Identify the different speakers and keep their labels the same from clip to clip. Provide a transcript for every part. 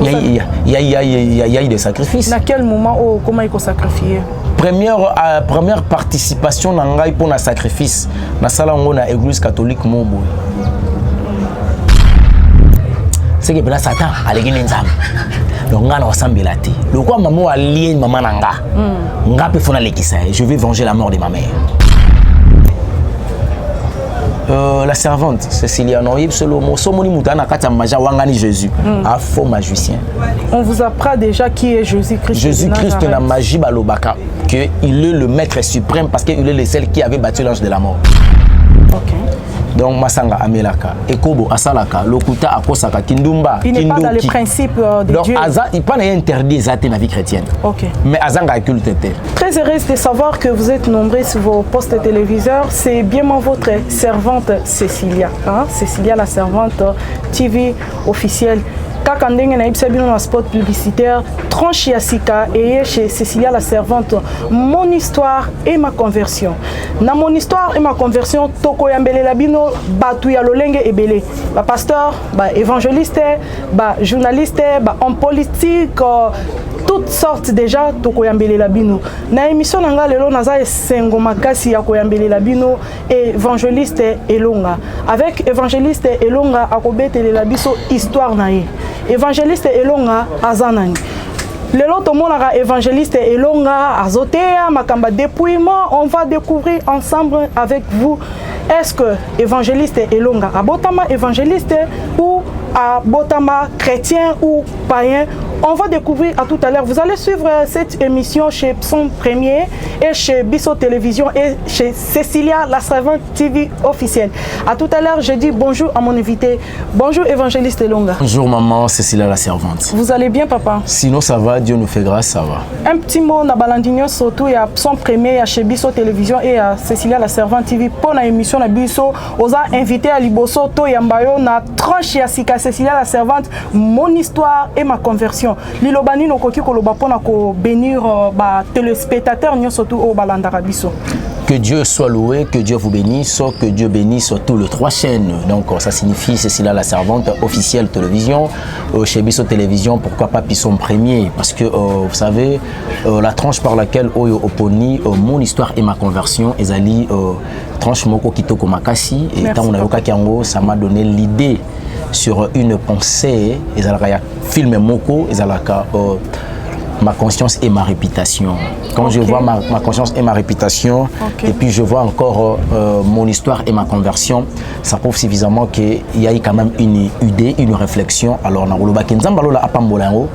Speaker 1: Il y a eu des sacrifices.
Speaker 2: À quel moment, comment il faut sacrifier?
Speaker 1: Première participation pour le sacrifice, dans l'église catholique. C'est que là, Satan a les guinées. Donc, on a ensemble là. Le quoi, maman a lié maman nanga. Nga peut faire l'église. Je vais venger la mort de ma mère. La servante, Cécilia, Jésus, un faux magicien.
Speaker 2: On vous apprend déjà qui est Jésus-Christ.
Speaker 1: Jésus-Christ, la magie balobaka, qu'il est le maître suprême parce qu'il est le seul qui avait battu l'ange de la mort.
Speaker 2: Ok.
Speaker 1: Donc, Masanga Amelaka, Ekobo Asalaka, Lokuta Akosaka, Kindumba.
Speaker 2: Il n'est pas dans les principes de
Speaker 1: donc,
Speaker 2: Dieu.
Speaker 1: Donc, il n'est pas interdit dans la vie chrétienne.
Speaker 2: Ok.
Speaker 1: Mais Azanga a culte.
Speaker 2: Très heureuse de savoir que vous êtes nombreux sur vos postes téléviseurs. C'est bien votre servante Cécilia. Hein? Cécilia, la servante TV officielle. Quand on a un spot publicitaire, tranche Yassika et chez Cécilia la servante, mon histoire et ma conversion. Dans mon histoire et ma conversion, Toko Yambele Labino, Batouya Lolenge et Belé. Pasteur, évangéliste, journaliste, homme politique, toutes sortes déjà Toko Yambele Labino. Na émission nanga lelo naza esengo makasi ya koyambele Labino évangéliste Elonga. Avec évangéliste Elonga akobetele labiso histoire na ye. Évangéliste Elonga azanani. Lelo tomonaka évangéliste Elonga azotea makamba dépouillement, on va découvrir ensemble avec vous. Est-ce que évangéliste Elonga abotama évangéliste ou abotama chrétien ou païen? On va découvrir à tout à l'heure. Vous allez suivre cette émission chez Pson Premier et chez Bisso Télévision et chez Cécilia, la servante TV officielle. À tout à l'heure, je dis bonjour à mon invité. Bonjour évangéliste Elonga.
Speaker 1: Bonjour maman, Cécilia la servante.
Speaker 2: Vous allez bien papa?
Speaker 1: Sinon ça va, Dieu nous fait grâce, ça va.
Speaker 2: Un petit mot, na balandinho surtout, il y a Pson Premier, chez Bisso Télévision et à Cécilia la servante TV. Pour la émission na Bisso, on a invité à Liboso, To Yambayo, na tranche Yassika, Cécilia la servante, mon histoire et ma conversion. Lilobani no koki koloba pona ko bénir téléspectateurs surtout au balandara biso.
Speaker 1: Que Dieu soit loué, que Dieu vous bénisse, que Dieu bénisse tous les 3 chaînes. Donc ça signifie Cécilia la servante officielle télévision, chez Bisso Télévision, pourquoi pas Pisson Premier? Parce que vous savez, la tranche par laquelle Oyo Oponi, mon histoire et ma conversion, Ezali tranche Moko Kitoko Makasi, et tant on a yoka Kiango, ça m'a donné l'idée sur une pensée, Ezalaka film Moko, Ezalaka ma conscience et ma réputation. Quand je vois ma conscience et ma réputation, et puis je vois encore mon histoire et ma conversion, ça prouve suffisamment qu'il y a eu quand même une idée, une réflexion. Alors, on a Nzambalola apambolango,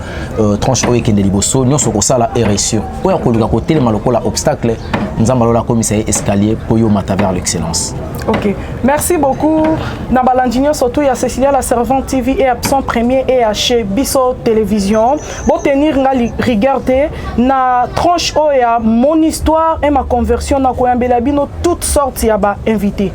Speaker 1: tranche oye kende liboso, nyon soko sala RSU. Oya koluka kote le malokola obstacle, Nzambalola commissaire escalier pour yo mata vers l'excellence.
Speaker 2: Ok, merci beaucoup. Nabalandinho surtout il y a Cécilia la servante TV et Pson Premier et à chez Bisso Télévision. Bon tenir regarder na tranche oya mon histoire et ma conversion na koyambela bino toutes sortes ya ba invité.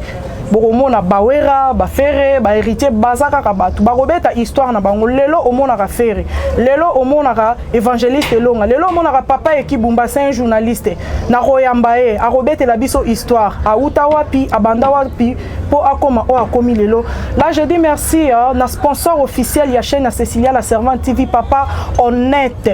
Speaker 2: Boromona bawera ba ferre ba héritier bazaka ka batu ba robeta histoire na bango lelo omona ka ferre lelo omona ka évangéliste Elonga lelo omona ka papa ekibumba c'est un journaliste na royamba e a robeta la biso histoire a utawapi abanda wapi po akoma o akomi lelo. Là je dis merci na sponsor officiel ya chaîne Cécilia la servante TV papa honnête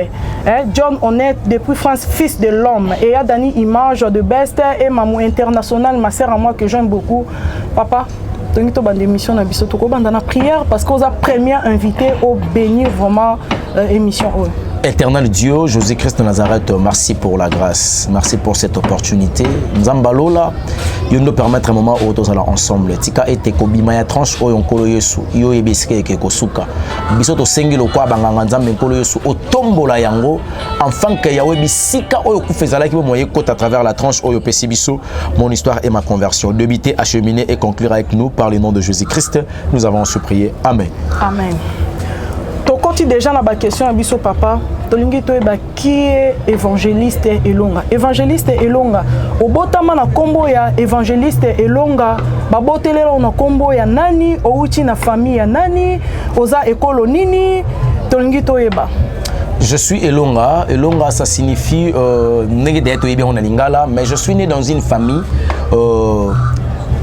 Speaker 2: John Honnête depuis France fils de l'homme et a Dani image de best et mamou international ma sœur à moi que j'aime beaucoup. Papa, tu as une émission dans la prière parce qu'on a première invité au bénir vraiment émission.
Speaker 1: Éternel Dieu, Jésus-Christ de Nazareth, merci pour la grâce, merci pour cette opportunité. Nous ambalola, il nous permettre un moment où nous allons ensemble. Tika ete kobima ya tranche oyo nkolo Yesu, yo ebeske ke kosuka. Biso to sengi lo kwa banganga nzambe nkolo Yesu otombola yango enfin que yawe bisika oyo kufezala ki moye côte à travers la tranche oyo pesi biso mon histoire et ma conversion. Débiter, acheminer et conclure avec nous par le nom de Jésus-Christ. Nous avons su prier. Amen.
Speaker 2: Amen. Tokoti déjà na ba question biso papa. Tolingi toyeba qui est évangéliste Elonga. Évangéliste Elonga. Obotama na kombo ya évangéliste Elonga. Babotelelo na kombo ya nani, outi na famille ya nani, oza ekolo nini. Tolingi toyeba.
Speaker 1: Je suis Elonga. Elonga, ça signifie mais je suis né dans une famille.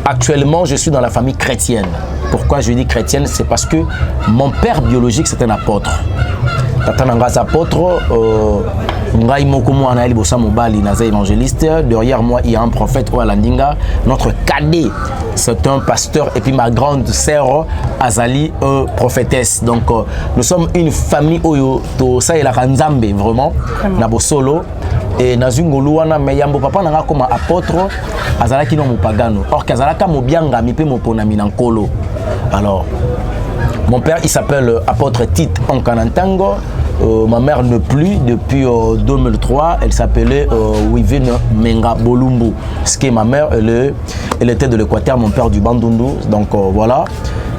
Speaker 1: Actuellement, je suis dans la famille chrétienne. Pourquoi je dis chrétienne? C'est parce que mon père biologique, c'est un apôtre. tata nanga apôtre, ngai moko mwana libosa mobali naza évangéliste. Derrière moi il y a un prophète Oalandinga, notre cadet c'est un pasteur et puis ma grande sœur Azali prophétesse. Donc nous sommes une famille oyo to ça et la Nzambe vraiment na bosolo et na zungolu wana mais yambo papa nanga comme apôtre azalaki no mopagano or kazalaka mobianga mi pe mopona minankolo. Alors mon père il s'appelle apôtre Tite Onkanantango. Ma mère ne plus depuis 2003, elle s'appelait Wivine Menga Bolumbu. Ce qui est ma mère, elle était de l'Équateur, mon père du Bandundu. Donc voilà.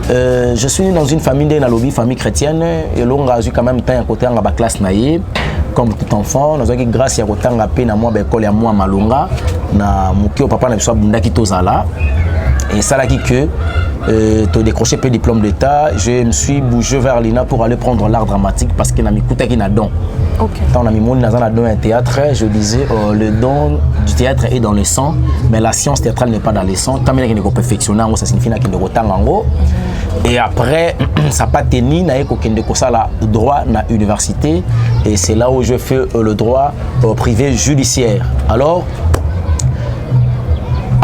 Speaker 1: Je suis né dans une famille de Nalobi, famille chrétienne. Et l'on a eu quand même temps à côté de la classe naïe. Comme tout enfant, nous avons grâce à côté de la paix, moi, l'école à moi, Malunga. Na mukio papa na biso bundaki tozala. Et ça là qui que tu décroché peu diplôme d'état, je me suis bougé vers l'INA pour aller prendre l'art dramatique parce que na mikuta qui na don. OK. Quand on a mis mon dans un théâtre, je disais le don du théâtre est dans le sang, mais la science théâtrale n'est pas dans le sang. Tant qu'il ne perfectionner, ça signifie qu'il ne retang en haut. Et après ça pas tenu na eko kende ko sala droit na université et c'est là où je fais le droit privé judiciaire. Alors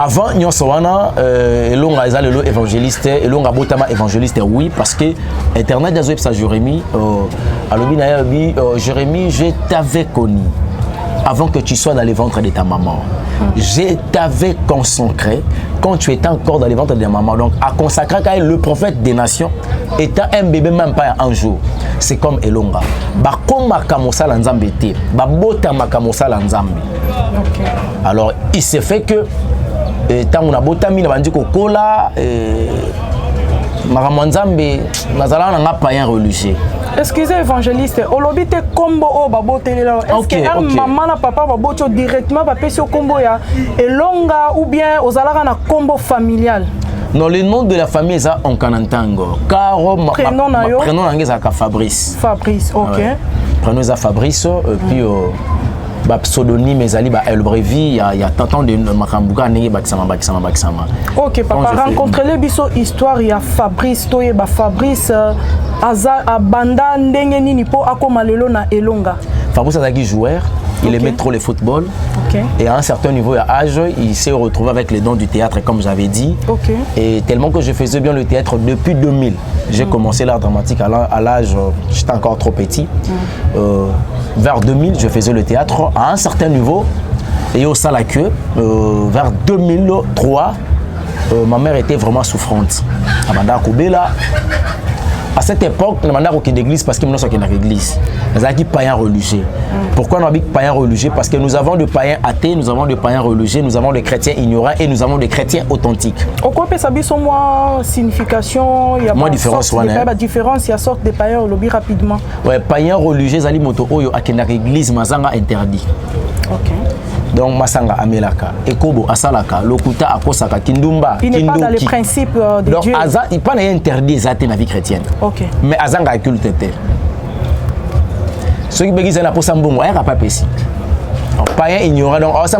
Speaker 1: avant Nyonsowana, l'on a évangéliste, l'on a botama évangéliste, oui, parce que Internet des web ça Jérémie, Jérémie, je t'avais connu avant que tu sois dans les ventres de ta maman. Je t'avais consacré quand tu étais encore dans les ventres de ta maman. Donc à consacrer le prophète des nations, étant un bébé même pas un jour. C'est comme Elonga. Bakoma kamosa lanzambe te, babotama kamosa lanzambe. Alors il s'est fait que tant on a botami na bandi kokola maramanzambe nazala na nga païen religieux.
Speaker 2: Excusez évangéliste, olobi te combo o babotelela. Est-ce que maman na papa baboto directement bapesi combo ya Elonga ou bien ozalaka na combo familial?
Speaker 1: Non, le nom de la famille est Onkanantango. Car prénom est Fabrice.
Speaker 2: Fabrice, OK. Ouais.
Speaker 1: Prénom est Fabrice puis pseudonyme ezali ba Elbrevi il y a tant de makambuka nenge bakisama.
Speaker 2: OK papa rencontre les biso histoire ya Fabrice toye ba Fabrice aza abanda ndenge nini po akoma lelo na Elonga.
Speaker 1: Fabrice azaki joueur, il aimait trop le football. OK. Et à un certain niveau d'âge, il s'est retrouvé avec les dons du théâtre comme j'avais dit. OK. Et tellement que je faisais bien le théâtre depuis 2000. J'ai commencé l'art dramatique à l'âge j'étais encore trop petit. Vers 2000, je faisais le théâtre à un certain niveau et au sein la queue. Vers 2003, ma mère était vraiment souffrante. À cette époque, je suis allé à l'église parce que je suis allé à l'église. Nous avons des païens religieux. Pourquoi nous avons des païens religieux? Parce que nous avons des païens athées, nous avons des païens religieux, nous avons des chrétiens ignorants et nous avons des chrétiens authentiques. Pourquoi ça a moins signification? Il y a moins différence. Il y a différence, il y a sorte de païens religieux rapidement. Oui, païens religieux, ils ont à l'église, mais interdit. OK. Donc masanga amelaka ekobo asalaka lokuta akosaka kindumba
Speaker 2: il n'est pas dans les principes de
Speaker 1: donc,
Speaker 2: Dieu.
Speaker 1: Donc il n'est pas interdit ça dans la vie chrétienne.
Speaker 2: OK.
Speaker 1: Mais azanga culte te. Ceux qui bégisent na posa mbongo ya pas pesi. Païen ignorant donc ça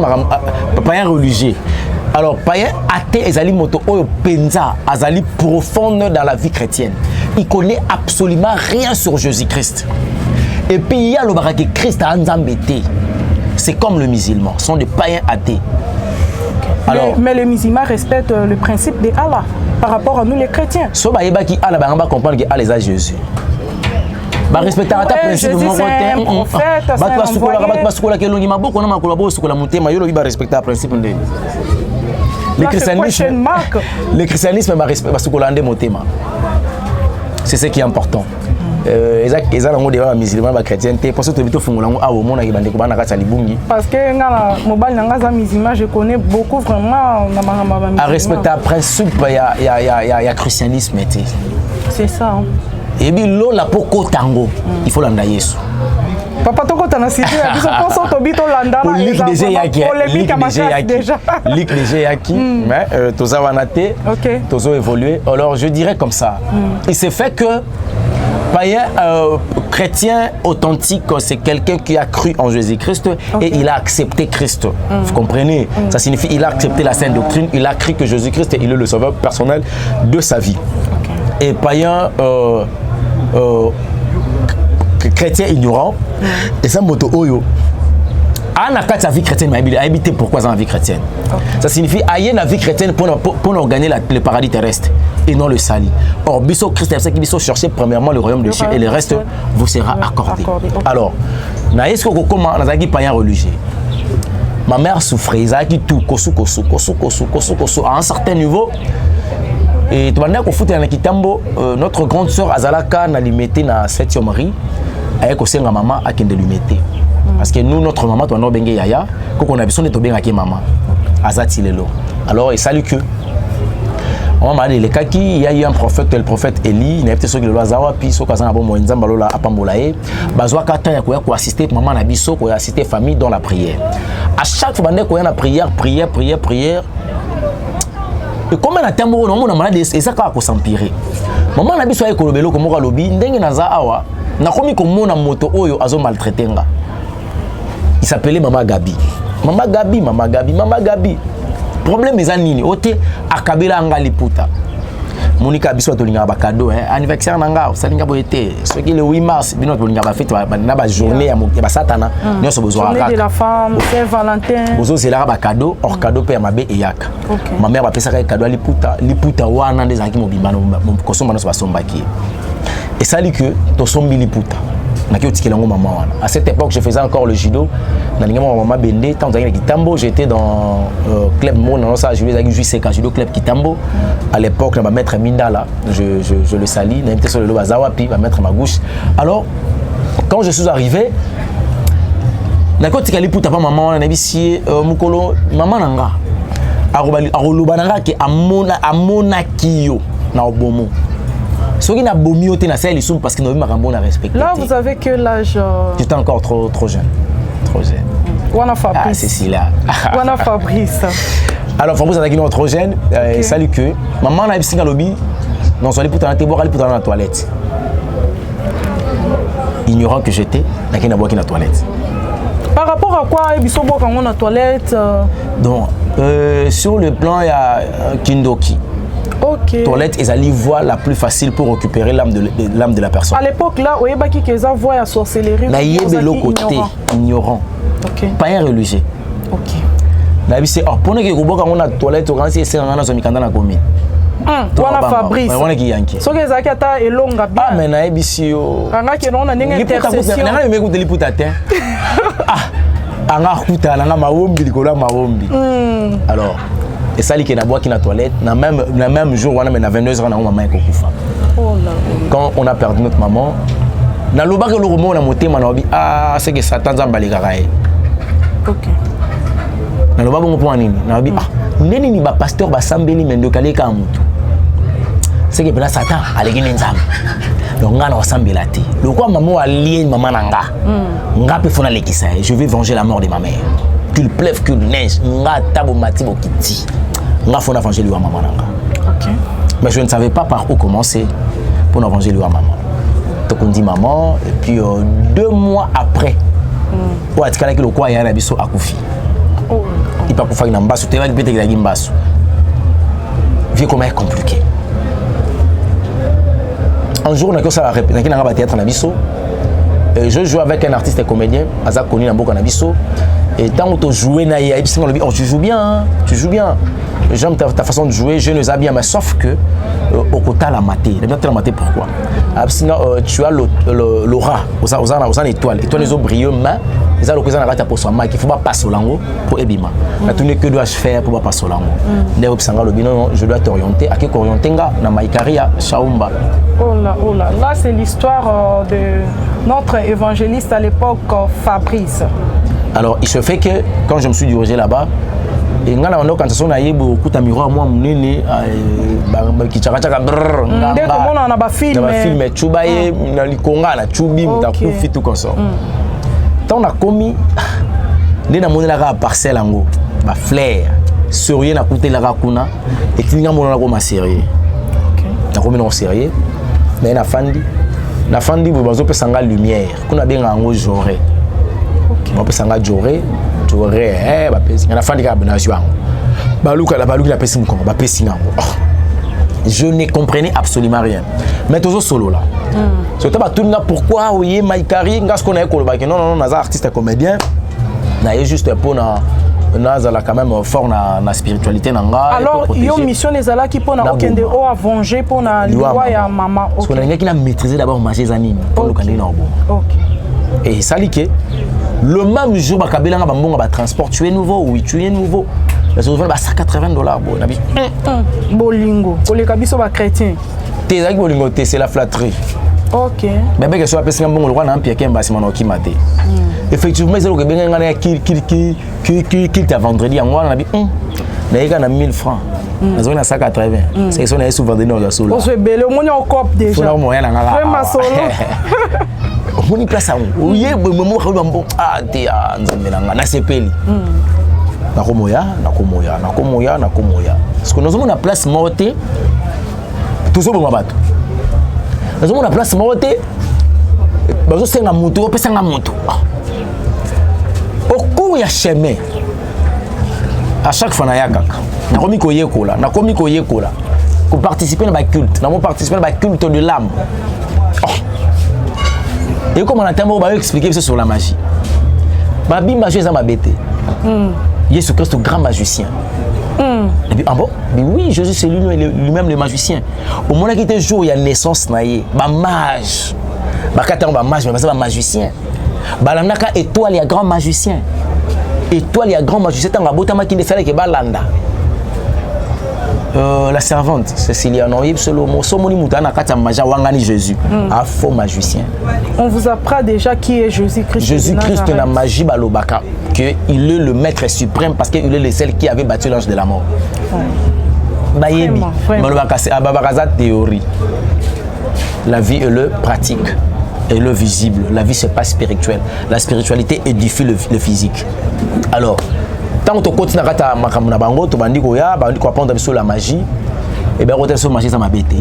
Speaker 1: païen religieux. Alors païen athée ezali moto oyo penza azali profonde dans la vie chrétienne. Il connaît absolument rien sur Jésus-Christ. Et puis il y a le baraki Christ à Nzambete. C'est comme le musulman, ce sont des païens athées.
Speaker 2: Alors, mais les musulmans respectent le principe de Allah par rapport à nous les chrétiens.
Speaker 1: Si Allah va comprendre que Allah est Jésus. Ba respecter ta principe mon prophète, le christianisme c'est ce qui est important.
Speaker 2: Parce que musulman, je connais beaucoup vraiment.
Speaker 1: À respecter le principe, il y a christianisme.
Speaker 2: C'est ça.
Speaker 1: Et puis là, pour Tango, il faut l'anda Yesu.
Speaker 2: Papa toko tana cité biso poso to bito landa na
Speaker 1: lik déjà yaki mais toza wanate tozo évoluer. Alors je dirais comme ça. Il s'est fait que païen chrétien authentique, c'est quelqu'un qui a cru en Jésus-Christ et il a accepté Christ. Vous comprenez? Ça signifie il a accepté la sainte doctrine, il a cru que Jésus-Christ il est le sauveur personnel de sa vie. Et païen chrétien ignorant et ça moto oyo ana kati la vie chrétienne mais habiter pourquoi dans la vie chrétienne ça signifie ailler la vie chrétienne pour gagner le paradis terrestre et non le salut. Or biso Christ c'est qui biso chercher premièrement le royaume de Dieu et le reste vous sera accordé. Alors na est-ce que comment nazaki païen religieux ma mère souffrait izaki tout kosu à un certain niveau. Et tu vas foot na kitambo notre grande sœur Azalaka na limité na 7e mari avec aussi nga maman a kende limité parce que nous notre maman toi no bengue yaya qu'on a besoin de to benga ki maman azati lelo. Alors il salue que on m'a dit le kaki il y a eu un prophète le prophète Eli il a été sur le zawa puis so kaza na bon nzamba lola apambolae bazwa kata ya ko assister maman na biso ko assister famille dans la prière. À chaque fois bande ko na prière. Et comme na tembo no mona malade et ça ka ko s'empirer. Maman na biso ay ko lobelo ko moka lobi ndenge na za awa na komi ko mona moto oyo azo maltraiter nga. Il s'appelait Maman Gabi. Maman Gabi. Problème est nini ote akabela nga liputa. Monika biso tolinga ba cadeau anniversaire nanga salinga boyete ce qui le 8 mars bino tolinga ba fête na ba journée ya ba satana nyoso besoin
Speaker 2: journée de la femme Saint-Valentin
Speaker 1: bozo zela ba cadeau hors cadeau pe mabe eyaka ma mère ba pesa ka cadeau liputa wana ndezaki mobimba no kosomba no basombaki et ça dit que to sombi liputa na ki otikela ngo maman wana à cette époque je faisais encore le judo na linga maman bende tant que Kitambo j'étais dans club mon non ça je les ai joué quand judo club Kitambo à l'époque na ba maître Mindala je le salis na était sur le bazawa puis ba maître Magouche. Alors quand je suis arrivé na ko tikali puta pa maman na bisi mukolo maman nanga aroloba nanga ke amona kiyo na obomo. Ce qui n'a pas bomi au ténacé, ils parce qu'ils n'ont pas bon à respecter.
Speaker 2: Là, vous avez quel âge?
Speaker 1: J'étais encore trop jeune.
Speaker 2: Wana Fabrice.
Speaker 1: Ah, c'est si là.
Speaker 2: Wana Fabrice.
Speaker 1: Alors, Fabrice, avec nous trop jeune, salut que. Maman a un lobby. Non, on allait pour dans la toilette. Ignorant que j'étais, il y a dans la toilette.
Speaker 2: Par rapport à quoi, il y a dans la toilette?
Speaker 1: Donc, sur le plan, il y a Kindoki.
Speaker 2: Okay.
Speaker 1: Toilette, ils allaient voir la plus facile pour récupérer l'âme de la personne.
Speaker 2: À l'époque là, il y a qui ont voix à sorcellerie.
Speaker 1: Mais il y a de l'autre côté, ignorant.
Speaker 2: Okay.
Speaker 1: Pas un religieux.
Speaker 2: Ok.
Speaker 1: Mais c'est pour nous que on a toilette, on a essayé de faire mikanda na commune.
Speaker 2: Wana Fabrice.
Speaker 1: Wana ki yanki.
Speaker 2: So que zaki ata elonga bien.
Speaker 1: Ah mais na ebisi yo.
Speaker 2: Anga ke non na ndenge intercession.
Speaker 1: Na nga me liputa te. Ah. Anga kuta na mawombi likola mawombi. Alors et ça, qui est dans la toilette, le même jour, on a 22 ans, on a maman qui quand on a perdu notre maman, on a monté, on a dit ah, c'est que Satan a dit ok. On a dit ah, ni pasteur Basambeli Mendokale Kamutu. C'est que Satan a dit donc on a Sambela te. Le quoi maman a lié maman nanga. Nga pe fona lekisa, je vais venger la mort de ma mère. Qu'il pleuve, qu'il neige, nga tabo mati bokiti. Nga fona venger lui à maman nanga.
Speaker 2: OK.
Speaker 1: Mais je ne savais pas par où commencer pour venger lui à maman. Donc on dit maman et puis 2 mois après. Ouais, tu connais que le quoi il y a un abisso akufi. Oh. Il pas pour faire une mbasso, tu vas peut-être que la mbasso. Vie comment est compliqué. Un jour, on a ça à théâtre en abisso. Je joue avec un artiste et comédien, Azak Koni Nambo Kanabiso. Et tant que tu joues, tu joues bien, tu joues bien. J'aime ta façon de jouer, je ne sais bien, mais sauf que au côté la maté. La maté pourquoi? Tu as l'aura, aux étoiles. Étoiles les eaux brillent, mais ils ont l'occasion de pour soi, il faut pas passer au lango pour Ebima. La tournée que dois-je faire pour pas passer au lango? Je dois t'orienter. À qui orienter na Maïkaria, Shaumba.
Speaker 2: Oh là, là c'est l'histoire de notre évangéliste à l'époque, Fabrice.
Speaker 1: Alors il se fait que quand je me suis dirigé là-bas, et quand on a eu beaucoup de miroirs, moi, qui tchaka brrr,
Speaker 2: on a
Speaker 1: film, tchoubaye, na likonga, na tchoubi, na koufi tout comme ça. Tant on a commis, dès na monnaie la parcelle ango, ba flair, sérieux na coûté la rakuna, et tu n'as mon ma sérieux. Na commis non sérieux, mais na fandi, vous avez sanga lumière, qu'on a bien ango joré. On peut sanga joré. Je ne comprenais absolument rien. Mais toujours solo là. Surtout tout le monde pourquoi oui Maïkari, ngas qu'on a école non non non, naza artiste comédien. Na juste pour naza quand même fort na spiritualité nanga.
Speaker 2: Alors yo mission les ala qui pour na okende o a venger pour na liwa ya maman.
Speaker 1: Parce qu'on a qui a maîtrisé d'abord marcher zanini pour le candidat na bon.
Speaker 2: OK.
Speaker 1: Et ça li que le même jour bakabela nga bambonga ba transport tu es nouveau oui tu es nouveau. La souvent ba $180 bon na bi.
Speaker 2: Bolingo, pour les kabiso ba chrétien.
Speaker 1: T'es avec bolingo c'est la flatterie.
Speaker 2: OK.
Speaker 1: Mais bien que soit parce que bon le roi na pierre kemba simano ki maté. Effectivement c'est le que bien ngana qui t'a vendredi en moi na bi na yeka na 1000 francs. Na zona 180. C'est son est souvent de nos solo.
Speaker 2: On se belé au moins on cop déjà.
Speaker 1: Faut moyen na ngala.
Speaker 2: Vraiment solo.
Speaker 1: On y place on. Oui, moment ko bon ah te nzambe na ngana sepeli. Nakomoya. Parce que nous avons une place morte. Tout ça pour bateau. Nous avons une place morte. Bazo senga moto, on peut senga moto. Au cours ya chemin. À chaque fois na yakaka. Nakomi ko yekola. Ko participer dans ba culte. Nous participer dans ba culte de l'âme. Et comme on a tellement expliqué sur la magie. Ma bimba je za ma bête. Jésus Christ, le grand magicien. Et puis, ah bon? Mais oui, Jésus, c'est lui-même le magicien. Au moment où il était jour, il y a naissance, il y a mage. Mais c'est un magicien. Il étoile, il y a grand magicien. Étoile, il y a grand magicien. La servante, Cécilia, non, Jésus, un faux magicien.
Speaker 2: On vous apprend déjà qui est Jésus-Christ.
Speaker 1: Jésus-Christ, la magie, il est le maître suprême parce qu'il est le seul qui avait battu l'ange de la mort. Théorie. La vie est le pratique et le visible. La vie, c'est pas spirituel. La spiritualité édifie le physique. Alors, tant que tu continues à apprendre sur la magie, et bien, on sur magie, ça m'a bêté.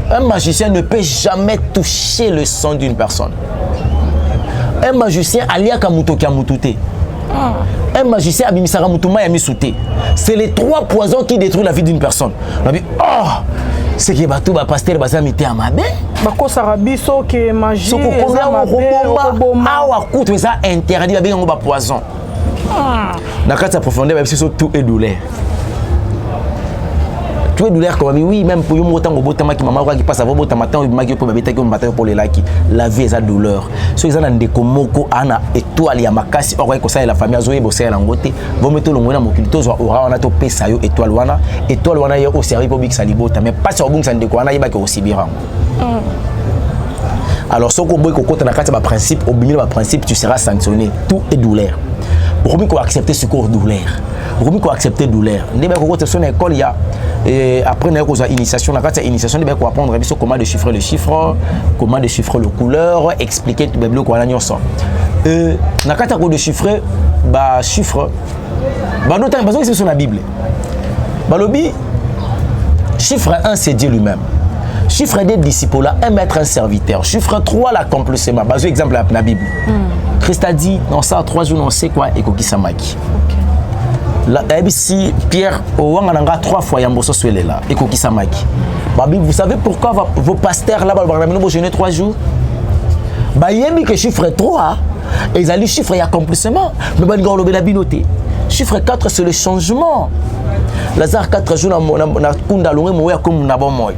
Speaker 1: Un magicien ne peut jamais toucher le sang d'une personne. Un magicien, un magicien, c'est les 3 poisons qui détruisent la vie d'une personne. C'est que batou ba pasteur ba zamité amabe
Speaker 2: bako sarabiso que magie
Speaker 1: awa kutu ça interdit ba bengo ba poison na kata profondeur ba biso tout est douleur tout est douleur comme oui même pour yo motango botama ki mama qui passe avant botama temps maki pour babeta ki mbata pour les laki la vie est douleur so ezana ndeko moko ana étoile ya makasi oko ko ça la famille azoye bosaya la ngote vo meto longo na mokili to zo ora wana to pesa yo étoile wana yo au service pour bikisa libota mais pas sur bungsa ndeko wana yeba ke osibira. Alors ce qu'on boit côté na kati ba principe au milieu ba principe tu seras sanctionné tout est douleur. Pourquoi qu'on accepter ce corps douleur? Pourquoi qu'on accepter douleur? Ndebe ko côté son école il y a et après na ko initiation na kati initiation ndebe ko apprendre comment déchiffrer le chiffre, comment déchiffrer le couleur, expliquer tout beblo ko na nyonso. Na kati ko déchiffrer ba chiffre ba notant besoin c'est sur la Bible. Ba lobi chiffre 1 c'est Dieu lui-même. Chiffre 2 disciple là, 1 maître, un serviteur. Chiffre 3 l'accomplissement. Par exemple dans la Bible. Christ a dit dans ça 3 jours on sait quoi et kokisamaki. La ABC Pierre Ouangananga 3 fois yamboso swele là et kokisamaki. Vous savez pourquoi vos pasteurs là vont jeûner 3 jours? Bah yemi que chiffre 3 et ils allaient chiffre et accomplissement. Mais bah ngolo bela binoté. Chiffre 4 c'est le changement. Lazare 4 jours na kunda longue moya comme na bon moy.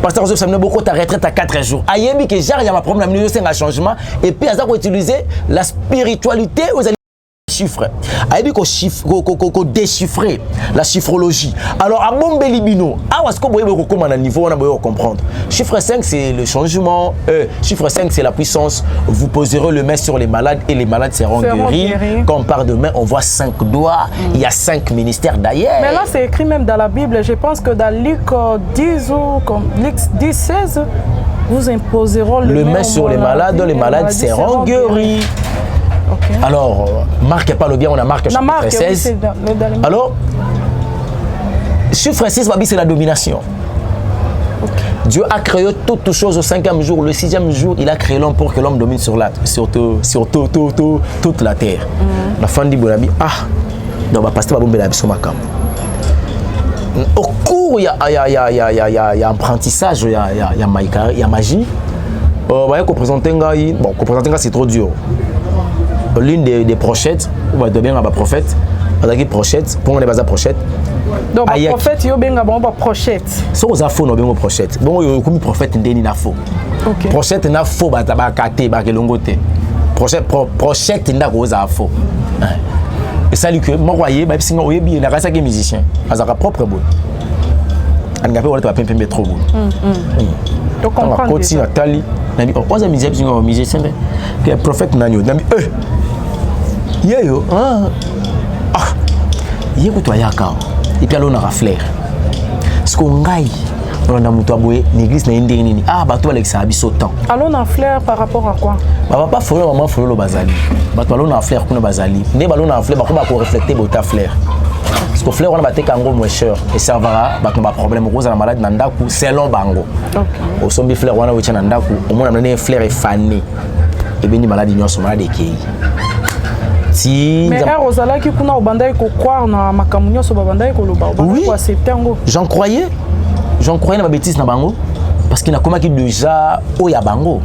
Speaker 1: Parce que ça me beaucoup ta retraite à 4 jours. Ayemi que genre il y a ma problème c'est un changement et puis ça qu'on utiliser la spiritualité aux chiffres. Ayemi qu'on chiffre qu'on déchiffrer la chiffrologie. Alors à bon belibino, ah est-ce que vous voyez comment à niveau on a besoin comprendre. Chiffre 5 c'est le changement, chiffre 5 c'est la puissance. Vous poserez le main sur les malades et les malades seront guéris. Quand on parle de main, on voit 5 doigts, il y a 5 ministères d'ailleurs.
Speaker 2: Mais là c'est écrit même dans la Bible, je pense que dans Luc 10 ou comme Luc 10 16 vous imposeront le main sur les malades seront guéris. Okay.
Speaker 1: Alors, Marc pas le bien, on a Marc chapitre 16. Oui, alors, chiffre 6, c'est la domination. Okay. Dieu a créé toutes choses au 5e jour. Le 6e jour, il a créé l'homme pour que l'homme domine sur toute la terre. La fin dit, ah, donc, on va passer par la au cours cours, il y a apprentissage, il y a magie. Bon, présenter c'est trop dur. L'une des prochettes, on va devenir un prophète, on a dit prochette, pour on est basé à prochette.
Speaker 2: Donc, prophète, il y a un prochette.
Speaker 1: Si on a faux, on a prochette. Bon, il y a un prophète, il y a faux. Prochette, il y a faux, il y a kate, il y a longoté. Prochette, il y a faux. Et ça, que moi, je voyais, il y a un musicien, il y a un propre bout. Il y a un trop beau.
Speaker 2: Donc, on comprend.
Speaker 1: Quand Nathalie, il y a un musicien, il y a un prophète, il y a yo, il y a un et puis alors on a flair. Ce qu'on gagne, on a mutué boye, l'église n'a indéni. Ah, bah toi Alexa abisso temps.
Speaker 2: Alors on a flair par rapport à quoi?
Speaker 1: Bah pas follow maman follow le bazali. Bah toi on a flair qu'on a bazali. Ne ballon a flair, bah comment qu'on refléter bota flair. Parce que flair on a batté kango moins cher et ça va, bah ton problème rose à la malade nandaku selon bango. Au sombi flair on a wecha nandaku, au moins on a flair est fané. Et bien ni maladie n'y a son malade qui.
Speaker 2: Si mais Rosala qui kuna obanda ko croire na makamunyo so babanda ko loba obanda ko accepter ngo.
Speaker 1: J'en croyais na ma bêtise na bango parce qu'il na koma ki déjà o ya bango.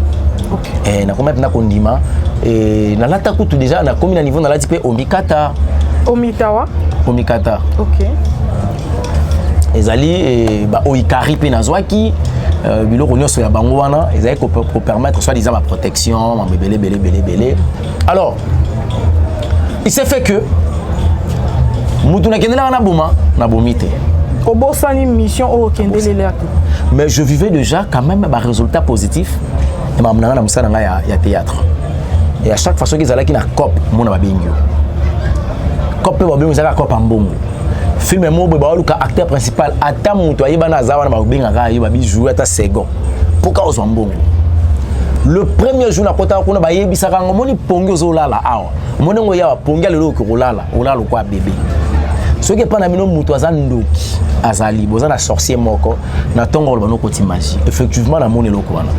Speaker 1: OK. Na koma na kondima et na lata kutu déjà na komi na niveau na lati pe omikata.
Speaker 2: Omitawa?
Speaker 1: Omikata.
Speaker 2: OK.
Speaker 1: Ezali ba oikari pe na zwaki biloko nyonso ya bango wana ezali pour permettre soit disant ma protection, ma belé. Alors il s'est fait que Moutouna Kendela na bouma na bomité.
Speaker 2: Obosani mission au Kendela.
Speaker 1: Mais je vivais déjà quand même un résultat positif. Et ma mnanga na musana nga ya théâtre. Et à chaque fois qu'ils allaient qui na cop mon na babingyo. Cop pe babingyo za cop ambongo. Film mo be ba luka acteur principal ata muto ayeba na zawa na babinga ga yeba bi jouer ata second. Pourquoi aux ambongo? Le premier jour na kota kuna ba yebisa kango moni pongi ozolala awa. Monengo ya pongi lelo ko olala kwa bébé. Ce qui est pas na mino muto azandoki azali boza na sorcier moko na tongo lo banoko ti magie. Effectivement na moni loko wana.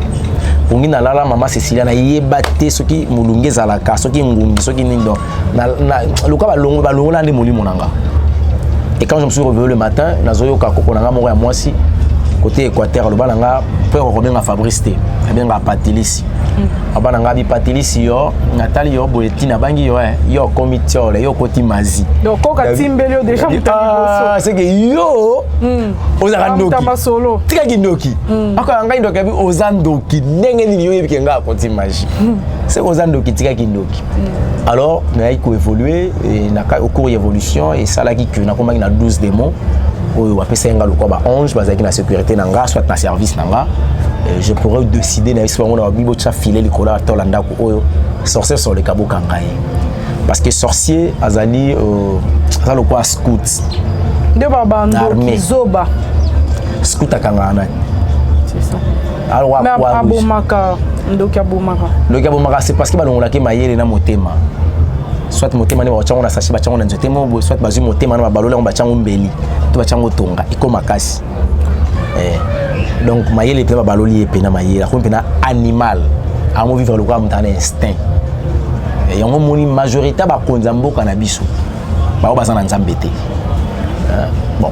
Speaker 1: Pongi na lala mama Cécilia na yebate soki mulunge zalaka soki ngungi soki nindo na loka balongo la ndi molimo nanga. Et quand je me suis réveillé le matin, nazoyo ka koko nanga moko ya mwasi côté Équateur le balanga peur Robin a Fabrice té bien nga patilisi abana nga bi patilisi yo Nathalie yo boletina bangi yo comitiole yo koti mazi
Speaker 2: donc koka timbelio déjà
Speaker 1: ah c'est que yo ozandoki
Speaker 2: solo
Speaker 1: tika kindoki aka nga ndoki bi ozandoki ndenge nini yo yebike nga koti magie c'est ozandoki tika kindoki alors na iko évoluer et na au cours d'évolution et ça là qui na komaki na 12 démons oyo bapesenga lokwa ba 11 bazaki na sécurité nanga soit na service nanga je pourrais décider na histoire na bibo tcha filer likola tolanda ko oyo sorcier sur le kabuka ngai parce que sorcier azali ça lokwa scout
Speaker 2: de babando kizoba
Speaker 1: scout akangana
Speaker 2: c'est ça
Speaker 1: alors
Speaker 2: mais abomaka ndoki abomaka
Speaker 1: c'est parce que balongola ke mayele na motema soit motema ne ba tchango na sashi ba tchango na nzete mo soit bazu motema na balole on ba tchango mbeli to ba tchango tonga iko makasi donc mayele pe ba baloli e pena mayele ko pena animal amo vivre le quoi mutana instinct et yango moni majorité ba konza mboka na biso ba ba sana nzambe te bon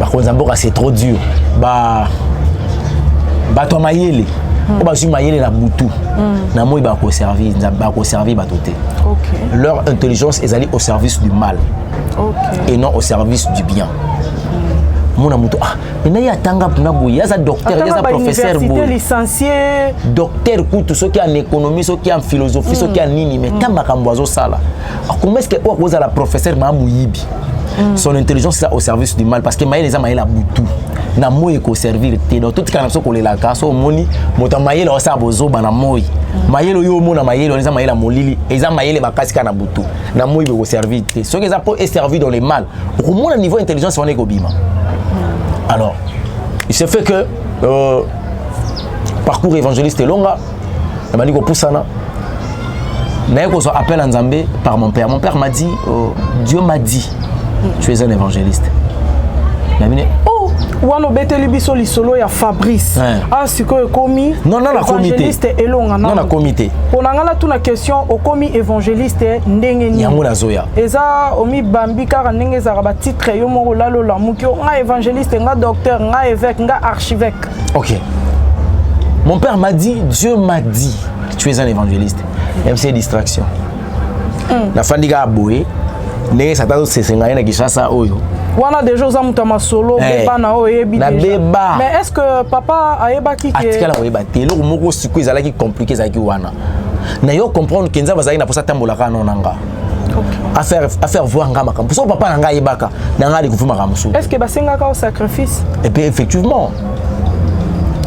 Speaker 1: ba konza mboka c'est trop dur ba to mayele on va suivre mayele na butu na moi ba ko servir bato te. Leur intelligence est allée au service du mal et non au service du bien. Mon amuto mais na ya tanga puna boye ya za docteur ya za professeur boye
Speaker 2: licencié
Speaker 1: docteur tout ce qui en économie ce qui en philosophie ce qui en nini mais tamba kambozo sala comment est-ce que o koza la professeur ma muyibi son intelligence est au service du mal parce que maïe les amaïe la butu na moi ko servir te donc tout kana so ko lela ka so moni mota maïe la sa bozo bana moi maïe lo yo mona maïe les amaïe la molili les amaïe les bakasi kana butu na moi ko servir te ce que ça peut servir dans le mal pour mon niveau intelligence on est ko bima. Alors il se fait que parcours évangéliste est long là m'a dit ko poussana na ko so appel en Nzambe par mon père m'a dit Dieu m'a dit tu es un évangéliste. Il m'a dit, oh,
Speaker 2: Wano beteli biso lisolo ya Fabrice. Ah siko komi.
Speaker 1: Non non na comité.
Speaker 2: Évangéliste elonga
Speaker 1: non na comité.
Speaker 2: Pour ngala tuna question au komi évangéliste ndenge ni.
Speaker 1: Yango na zoya.
Speaker 2: Eza omi bambi kaka ndenge za ba titre yo moko lalo la mukio nga évangéliste nga docteur nga évêque nga archevêque.
Speaker 1: OK. Mon père m'a dit, Dieu m'a dit, tu es un évangéliste. Même si distraction. La fandiga aboé, ndenge satazo sesenga na kishasa oyo.
Speaker 2: Wana déjà za mutama solo beba na o yebi déjà. Mais est-ce que papa ayeba ki ke
Speaker 1: atikala oyeba te lo moko siko ezala ki compliqué ezaki wana. Na yo comprendre que nzaba zali na posa tambola kana nanga. À faire voir nga makambo. So papa nanga yebaka na nga likufuma kamusu.
Speaker 2: Est-ce que basenga ka au sacrifice?
Speaker 1: Et puis effectivement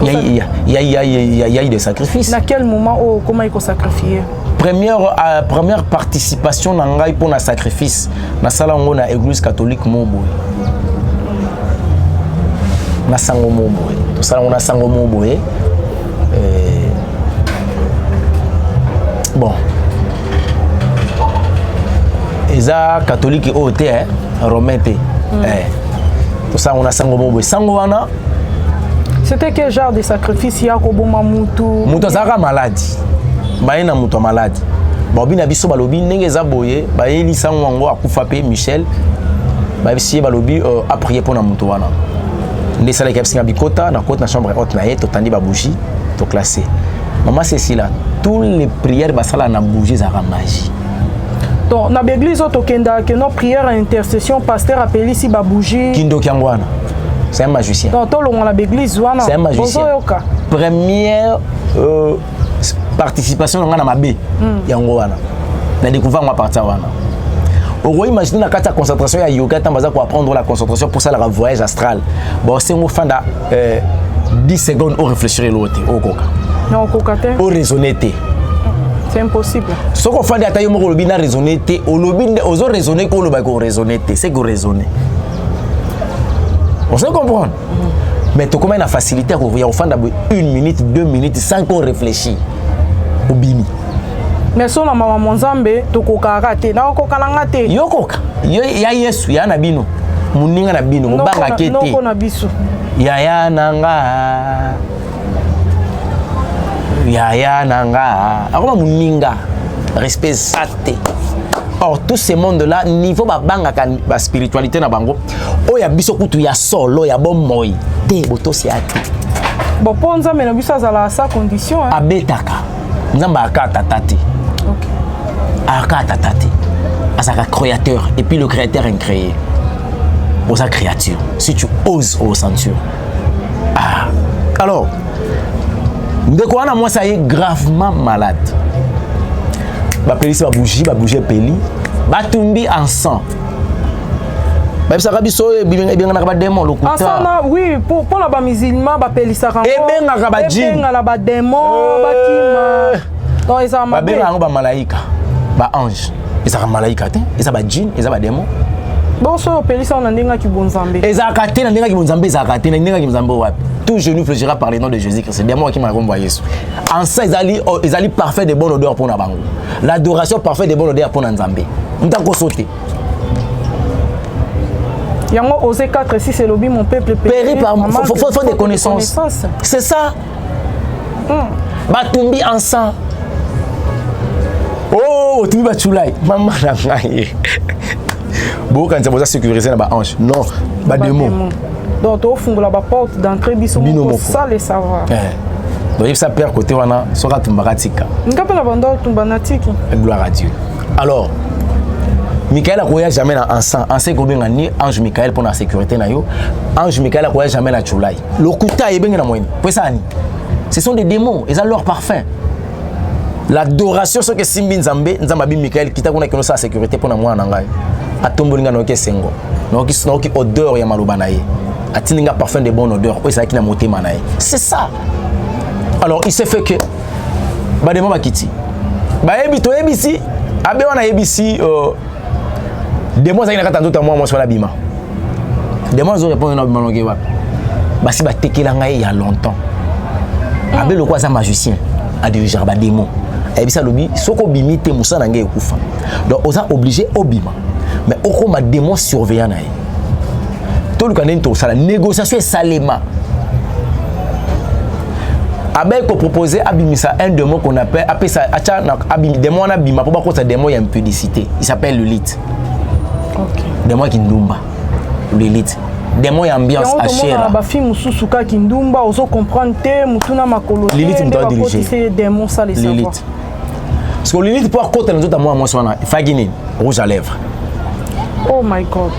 Speaker 1: il y a eu des sacrifices.
Speaker 2: À quel moment comment il faut sacrifier?
Speaker 1: Première participation na ngai pour na sacrifice na sala ngo na église catholique mobo. Na sango mobo. To sala ngo na sango mobo bon. Eza catholique au te romain te. To sala ngo na sango mobo. Sango wana
Speaker 2: c'était quel genre de sacrifice ya ko boma mutu?
Speaker 1: Mutu zaka maladie. Baina mutu malade. Bobina biso balobi ndenge za boye, ba elisa ngwango akufa pe Michel. Ba bisi balobi a prier pour na mutu wana. Ndé sala kepsinga bikota na côte na chambre haute na ye to tandi ba bougie to classé. Maman Cécile, tous les prières basala na bougie za magie.
Speaker 2: Donc na l'église to kenda que nos prières à intercession pasteur appelé si ba bougie.
Speaker 1: Kindo kyangwana. C'est un magicien.
Speaker 2: Donc to longa na l'église wana.
Speaker 1: C'est un magicien. Première participation dans ma baie yango wana na découvert moi partir wana on imagine la carte concentration ya yoga tambaza pour apprendre la concentration pour ça le voyage astral bon c'est mo fanda 10 secondes au réfléchir l'autre au coca
Speaker 2: non coca
Speaker 1: au raisonner
Speaker 2: c'est impossible
Speaker 1: ce qu'on fait atayo mo lobi na raisonner au lobi ozo raisonner ko lo ba ko raisonner c'est que raisonner on se comprend mais tu comment la facilité pour y fanda 1 minute 2 minutes sans qu'on réfléchisse obimi
Speaker 2: mais so na mama monzambe tokoka te na okoka nanga te
Speaker 1: yokoka ya Yesu ya na bino muninga na bino mobanga kete
Speaker 2: noko na biso
Speaker 1: ya nanga akoma muninga respect sate. Or tout ce monde là niveau babanga ba spiritualité na bango oya biso kutu ya solo ya bon moi te boto siati
Speaker 2: bon ponza mais na biso azala sa condition
Speaker 1: abetaka nzamba akata tati.
Speaker 2: OK.
Speaker 1: Akata tati. Asaka créateur et puis le créateur incréé. Pour sa créature. Si tu oses au ceinture. Ah. Alors, de quoi on a moi ça y est gravement malade. Ba pelisi ba bougie peli. Ba tumbi en sang. Même ça rabiso bien na ba démon le kuta.
Speaker 2: Asana oui pour la ba musulman ba pelisa kan.
Speaker 1: Et bien na ba djinn.
Speaker 2: Bien na ba démon ba kima. Donc ils ont
Speaker 1: ba bien ba malaika. Ba ange. Ils ont malaika te. Ils ont ba djinn, ils ont ba démon.
Speaker 2: Bon so pelisa on ndinga ki bonzambe.
Speaker 1: Ezakate na ndinga ki bonzambe ezakate na ndinga ki bonzambe wapi. Tout genou fléchira par le nom de Jésus-Christ. C'est bien moi qui m'a renvoyé Jésus. En ça ils allaient parfait de bonne odeur pour na bango. L'adoration parfaite de bonne odeur pour na Nzambe. Ndako sauter.
Speaker 2: Yango Osée 4:6 c'est lobby mon peuple
Speaker 1: périt par faut des connaissances. C'est ça. Batumbi en sang. Oh, tu vas chulai. Maman na ngai. Bon quand ça vous a sécurisé na ba ange. Non, ba démon.
Speaker 2: Donc au fond la porte d'entrée biso ça les savoir.
Speaker 1: Donc ça perd côté wana sera tumbaratika.
Speaker 2: Ngapa la bando tumbanatiki.
Speaker 1: Gloire à Dieu. Alors Michael a voyagé jamais en sang. En sait combien ni ange Michael pour la sécurité na yo. Ange Michael a voyagé jamais na chulai. Le kuta est bien na moine. Pour ça ni. Ce sont des démons, ils ont leur parfum. L'adoration ce que Simbi Nzambe, Nzamba bi Michael kita kuna kino sa sécurité pour na moi na ngai. Atombolinga no ke sengo. No ki odeur ya maloba na ye. Atininga parfum de bonne odeur. O ça qui na motema na ye. C'est ça. Alors il s'est fait que ba démon bakiti. Ba yebi to yebisi, abe wana yebisi démon ça qui na kata nzota moi sur la bima. Démon zo répondre na bima noke wapi. Ba si ba tekela ngai il y a longtemps. Abe le quoi ça magicien a diriger ba démon. Et puis ça lobi soko bimite musa na ngai ekufa. Donc on a obligé obima. Mais oko ma démon surveillant na ye. tout le candidat tout ça la négociation est saléma Abel ko proposer abimisa un démon qu'on appelle ça acha na abim démon na bima pour pas ça démon il y a impudicité il s'appelle Lilith. OK. Démon qui ndumba Lilith. Démon y ambiance à cher.
Speaker 2: Ba film susuka ki ndumba ozo comprendre te mutuna makolo.
Speaker 1: Lilith me doit diriger.
Speaker 2: C'est démon ça les savoir.
Speaker 1: Lilith. Parce que Lilith pour côté nous à moi sona fagini rouge à lèvres.
Speaker 2: Oh my god.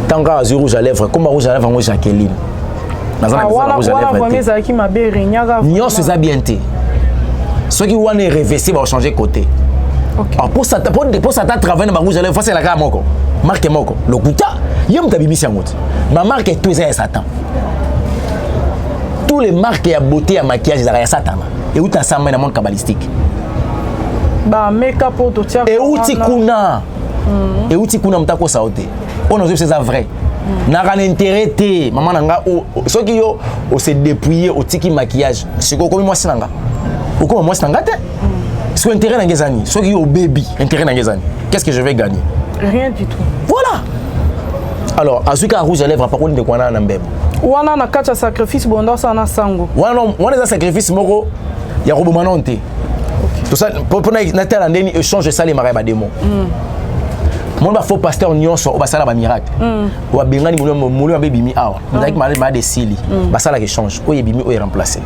Speaker 1: Tanga azur rouge à lèvres comme rouge à lèvres moi Jacqueline. Nyon se za bien te. Ceux qui ont révesti vont changer côté. Alors pour ça travailler dans rouge à lèvres c'est la carte moko. Marque moko. Le kuta, yom tabimi siangot. Ma marque est tout ça Satan. Tous les marques à beauté à maquillage ils arrivent Satan. Et où t'as ça dans le monde kabbalistique.
Speaker 2: Bah make-up auto tia.
Speaker 1: Et où tu kuna. Et où tu kuna mtako saoté. On nous c'est ça vrai. N'a rien intérêt te maman nanga ceux qui yo se dépouiller au tiki maquillage c'est quoi comme moi sinanga ou comme moi sinanga te ce que intérêt n'angezani ceux qui yo baby intérêt n'angezani qu'est-ce que je vais gagner
Speaker 2: rien du tout
Speaker 1: voilà alors azuka rouge à lèvres par contre de quoi na mbebo
Speaker 2: wana na kacha sacrifice bonda ça na sango
Speaker 1: wana za sacrifice moko ya robomana onte tout ça pour na tel andeni échange ça les marais ba démon mon faux pasteur nyonso basala ba miracle wa bengani mulu ba bimi awa ndaki ma de sili basala que change o yebimi o est remplacé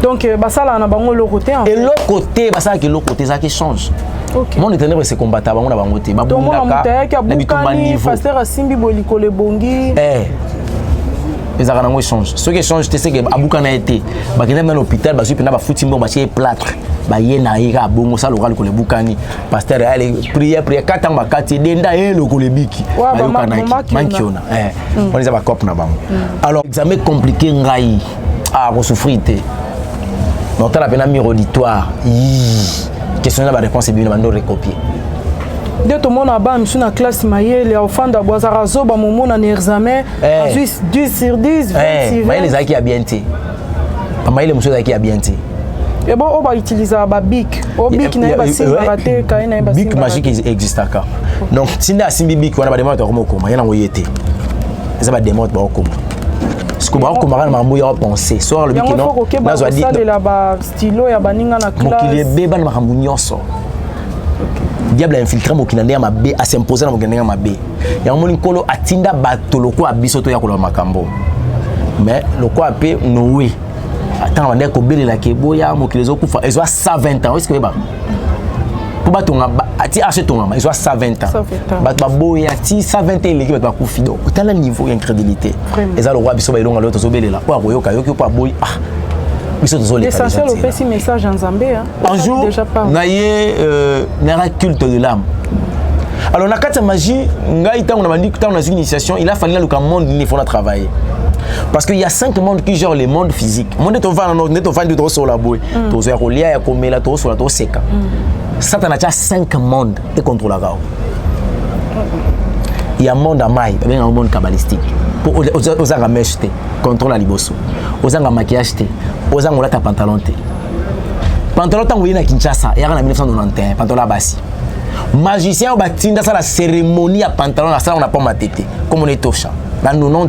Speaker 2: donc basala na bango le côté
Speaker 1: et l'autre côté basala que l'autre côté ça qui change mon éternel se combattre bango na bango te babundaka na bitumba niveau
Speaker 2: pasteur asimbi boliko le bongi
Speaker 1: les arrangements changent ce qui change c'est que abuka na été ba kenda dans l'hôpital ba supi na ba futi mbo ba chez plâtre ba yena ira bongo ça local ko le bukani pasteur elle prière quatre ans ba kati denda le ko le biki ba yokanaki mankiona on les a ba cop na bango alors examen compliqué ngai ko souffrir te donc tu as la peine mi auditoire question na ba réponse bien ba ndo recopier
Speaker 2: de tout monde a ba msuna classe mayele au fanda boazara zo ba momo na examen 10 sur 10 20 sur 20
Speaker 1: mayele zaki a bien te mayele monsieur zaki a bien te
Speaker 2: et bon on va utiliser ba bic au bic na ba simba raté ka na ba
Speaker 1: bic magique existe aka donc tinda simbi bic wana ba demande ko mokoma yana ngoyete ça ba demande ba okoma ce que ba okoma na mamu ya penser soir le bic non
Speaker 2: na zo dit la ba stylo ya baninga na classe
Speaker 1: mokile beba na makambu nyonso diable a infiltré mokinandea mabe a s'imposer na mokinandea mabe ya moni kolo atinda batoloko abisoto ya kolo makambo mais loko ape noé attends on est ko belela ke boya mokilezo kufa ezo 120 ans est-ce que ba pour batonga ati acheter tonga ezo 120 ans ba boya ti 120 ans l'équipe ba kufido autant niveau incrédulité eza le roi biso ba ilonga loto zo belela kwa koyoka yoki kwa boy
Speaker 2: l'essentiel au fait si message en Zambie
Speaker 1: un jour naye nara culte de l'âme alors na kata magie ngai tant on a dit que dans une initiation il a fallu le monde il faut travailler parce qu'il y a 5 mondes qui gèrent le monde physique monde to va de trop sur la boue to zo rolia ya komela to sur la to seka satan a 5 mondes et contrôle la il y a monde à maille bien un monde kabbalistique pour aux mèche contrôle la liboso aux maquillage aux ta pantalon pantalon tant na Kinshasa il y a en 1991 pantalon basi magicien au batinda ça la cérémonie à pantalon la ça on n'a pas ma tête comme on est tocha dans 91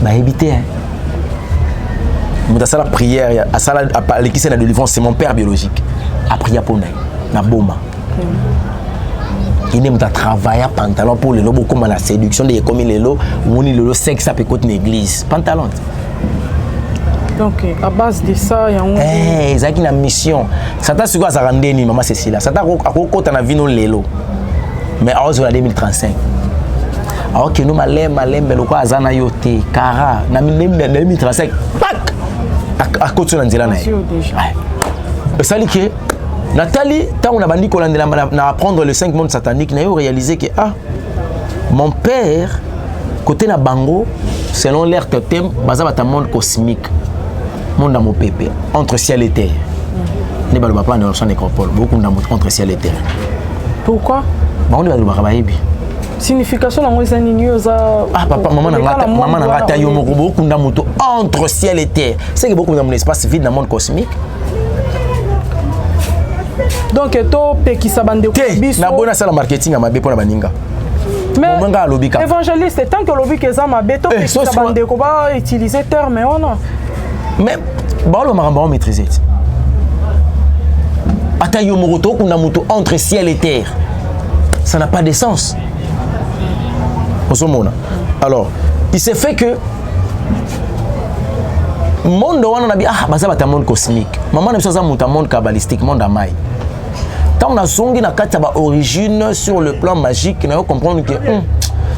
Speaker 1: bah éviter mais ça la prière à ça la l'équipe de délivrance c'est mon père biologique a prié pour na boma il aime travailler pantalon pour le lobo comme la séduction des comme les lots on le lot sexe ça peut côté l'église pantalon
Speaker 2: donc à base de ça il y a un
Speaker 1: ça qui la mission ça t'a sur quoi ça rendait ni maman Cécilia ça t'a à côté na vie non lelo mais à 2035 alors que nous malem mais le quoi azana yote kara na 2035 pack à côté na nzela na ça dit que Nathalie, tant on a bandit qu'on a apprendre les 5 mondes sataniques, on a réalisé que mon père, côté na bango, selon l'air totem, basé sur un monde cosmique, monde mon pépé, entre ciel et terre. Ne pas le pas dans le nécropole, beaucoup entre ciel et terre.
Speaker 2: Pourquoi?
Speaker 1: On ne va pas le
Speaker 2: signification na ngwesa nini oza
Speaker 1: papa maman na ngata yo moko beaucoup ndamuto entre ciel et terre. C'est que beaucoup dans mon espace vide dans le monde cosmique.
Speaker 2: Donc to pekisa bande ko biso.
Speaker 1: Na bona sala marketing à mabe pona baninga.
Speaker 2: Mais évangéliste tant que lobby que ça mabe to pekisa bande ko ba utiliser terme on.
Speaker 1: Mais ba lo maramba maîtriser. Ata yo moroto kuna mutu entre ciel et terre. Ça n'a pas de sens. Alors, il s'est fait que monde on a dit ah bah ça va être un monde cosmique. Maman ne ça un monde kabbalistique, monde amai. Tant on a songi na kata ba origine sur le plan magique, na comprendre que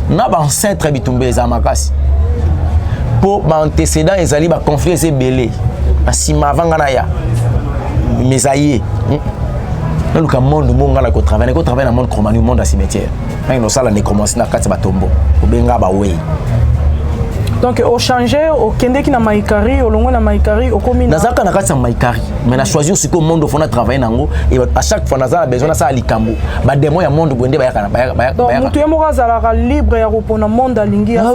Speaker 1: na ba ancêtre bitumbe za makasi. Pour ba antécédent ezali ba conflits et belé. Asima vangana ya. Mesaïe. Dans le monde monga na ko travailler dans le monde chromani monde à cimetière. Quand on sala nécromancie na kata ba tombo. Obenga ba we.
Speaker 2: Donc au changer au kende ki na maikari au longo na maikari au komi
Speaker 1: na zaka na kati maikari mais na choisir ce que monde fona travailler nango et à chaque fois na za besoin na ça likambo ba démon ya monde bwende ba yakana ba
Speaker 2: donc mutu yemoka zala libre ya kopona monde alingi ya
Speaker 1: ça.